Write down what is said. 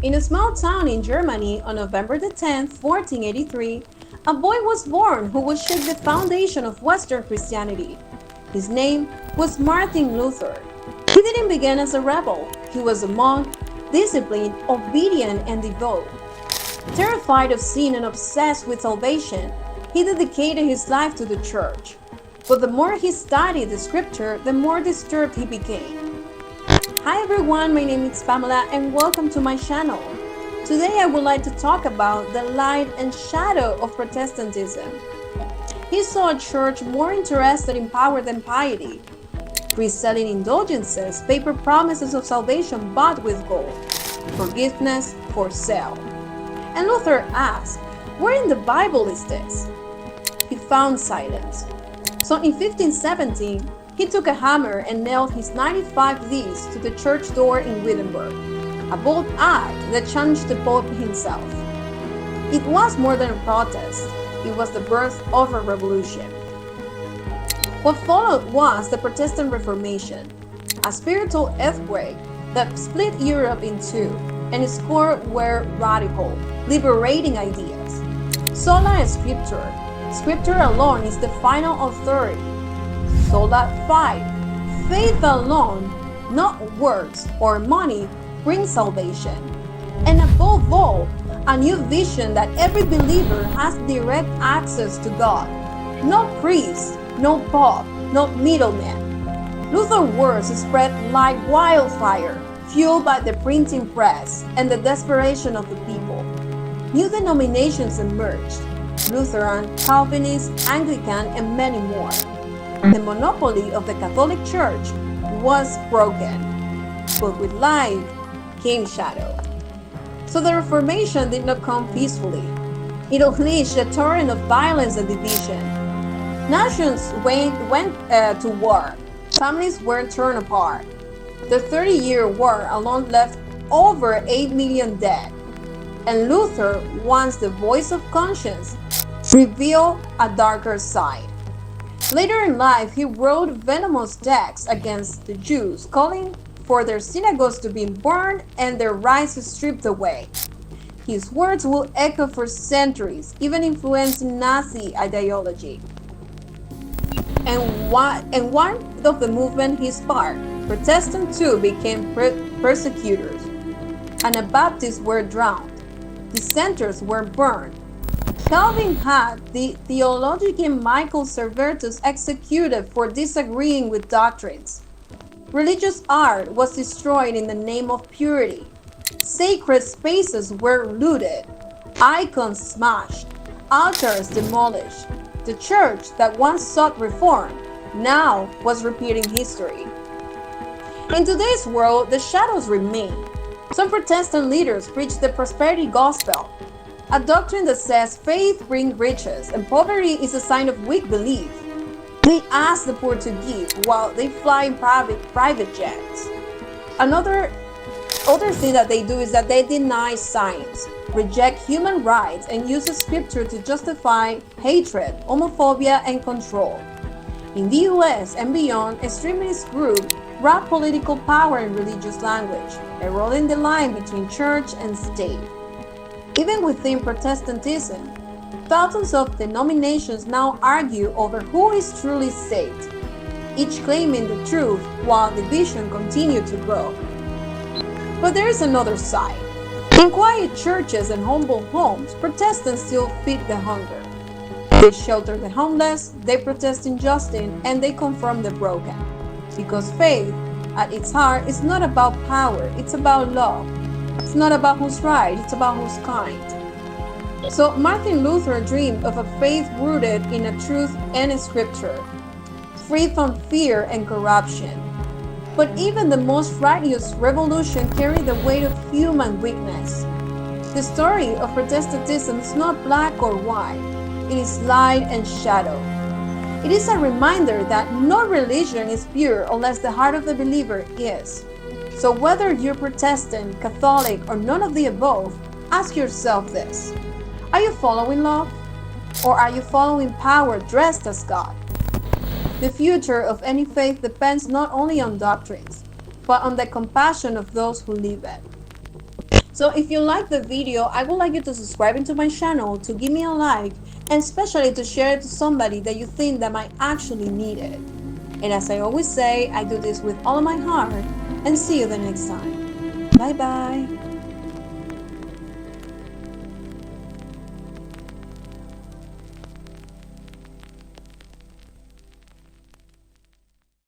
In a small town in Germany on November the 10th, 1483, a boy was born who would shake the foundation of Western Christianity. His name was Martin Luther. He didn't begin as a rebel. He was a monk, disciplined, obedient, and devout. Terrified of sin and obsessed with salvation, he dedicated his life to the church. But the more he studied the scripture, the more disturbed he became. Hi everyone, my name is Pamela and welcome to my channel. Today I would like to talk about the light and shadow of Protestantism. He saw a church more interested in power than piety. Priests selling indulgences, paper promises of salvation bought with gold, forgiveness for sale. And Luther asked, where in the Bible is this? He found silence. So in 1517, he took a hammer and nailed his 95 Theses to the church door in Wittenberg, a bold act that challenged the Pope himself. It was more than a protest, it was the birth of a revolution. What followed was the Protestant Reformation, a spiritual earthquake that split Europe in two, and its core were radical, liberating ideas. Sola Scriptura. Scripture alone is the final authority. Sola Fide. Faith alone, not works or money, brings salvation. And above all, a new vision that every believer has direct access to God. No priest, no pope, no middleman. Luther's words spread like wildfire, fueled by the printing press and the desperation of the people. New denominations emerged: Lutheran, Calvinist, Anglican, and many more. The monopoly of the Catholic Church was broken, but with light came shadow. So the Reformation did not come peacefully. It unleashed a torrent of violence and division. Nations went to war. Families were torn apart. The 30-year war alone left over 8 million dead. And Luther, once the voice of conscience, revealed a darker side. Later in life, he wrote venomous texts against the Jews, calling for their synagogues to be burned and their rights stripped away. His words will echo for centuries, even influencing Nazi ideology. And one of the movement he sparked, Protestants too became persecutors. Anabaptists were drowned. Dissenters were burned. Calvin had the theologian Michael Servetus executed for disagreeing with doctrines. Religious art was destroyed in the name of purity. Sacred spaces were looted, icons smashed, altars demolished. The church that once sought reform now was repeating history. In today's world, the shadows remain. Some Protestant leaders preach the prosperity gospel, a doctrine that says faith brings riches and poverty is a sign of weak belief. They ask the poor to give while they fly in private jets. Other thing that they do is that they deny science, reject human rights, and use the scripture to justify hatred, homophobia, and control. In the US and beyond, extremist groups wrap political power in religious language, eroding the line between church and state. Even within Protestantism, thousands of denominations now argue over who is truly saved, each claiming the truth while division continues to grow. But there is another side. In quiet churches and humble homes, Protestants still feed the hunger. They shelter the homeless, they protest injustice, and they confront the broken. Because faith, at its heart, is not about power, it's about love. It's not about who's right, it's about who's kind. So Martin Luther dreamed of a faith rooted in a truth and a scripture, free from fear and corruption. But even the most righteous revolution carried the weight of human weakness. The story of Protestantism is not black or white, it is light and shadow. It is a reminder that no religion is pure unless the heart of the believer is. So whether you're Protestant, Catholic, or none of the above, ask yourself this: are you following love? Or are you following power dressed as God? The future of any faith depends not only on doctrines, but on the compassion of those who live it. So So if you like the video, I would like you to subscribe into my channel, to give me a like, and especially to share it to somebody that you think that might actually need it. And as I always say, I do this with all of my heart, and see you the next time. Bye bye.